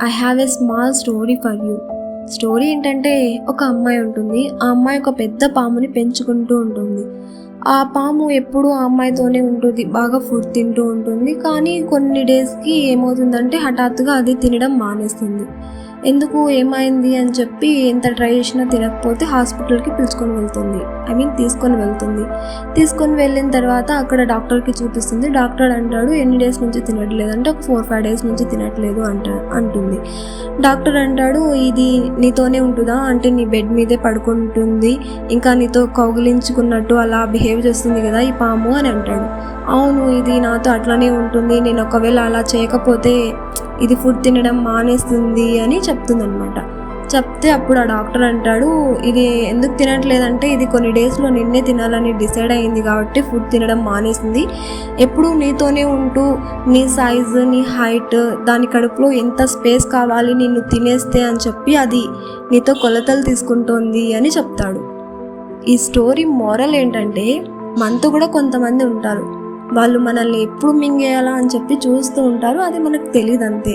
I have a small story for you. Story ఏంటంటే, ఒక అమ్మాయి ఉంటుంది. ఆ అమ్మాయి ఒక పెద్ద పాముని పెంచుకుంటూ ఉంటుంది. ఆ పాము ఎప్పుడూ ఆ అమ్మాయితోనే ఉంటుంది. బాగా ఫుడ్ తింటూ ఉంటుంది. కానీ కొన్ని డేస్కి ఏమవుతుందంటే హఠాత్తుగా అది తినడం మానేస్తుంది. ఎందుకు, ఏమైంది అని చెప్పి ఎంత ట్రై చేసినా తినకపోతే హాస్పిటల్కి తీసుకొని వెళ్తుంది. తీసుకొని వెళ్ళిన తర్వాత అక్కడ డాక్టర్కి చూపిస్తుంది. డాక్టర్ అంటాడు, ఎన్ని డేస్ నుంచి తినట్లేదు అంటే ఒక 4-5 డేస్ నుంచి తినట్లేదు అంటుంది. డాక్టర్ అంటాడు, ఇది నీతోనే ఉంటుందా అంటే నీ బెడ్ మీదే పడుకుంటుంది, ఇంకా నీతో కౌగిలించుకున్నట్టు అలా బిహేవ్ చేస్తుంది కదా ఈ పాము అని అంటాడు. అవును, ఇది నాతో అట్లనే ఉంటుంది, నేను ఒకవేళ అలా చేయకపోతే ఇది ఫుడ్ తినడం మానేస్తుంది అని చెప్తుందనమాట. చెప్తే అప్పుడు ఆ డాక్టర్ అంటాడు, ఇది ఎందుకు తినట్లేదంటే ఇది కొన్ని డేస్లో నిన్నే తినాలని డిసైడ్ అయింది కాబట్టి ఫుడ్ తినడం మానేసింది. ఎప్పుడూ నీతోనే ఉంటూ నీ సైజు, నీ హైట్, దాని కడుపులో ఎంత స్పేస్ కావాలి నిన్ను తినేస్తే అని చెప్పి అది నీతో కొలతలు తీసుకుంటోంది అని చెప్తాడు. ఈ స్టోరీ మోరల్ ఏంటంటే, మనతో కూడా కొంతమంది ఉంటారు, వాళ్ళు మనల్ని ఎప్పుడు మింగేయాలా అని చెప్పి చూస్తూ ఉంటారు. అది మనకు తెలియదు అంతే.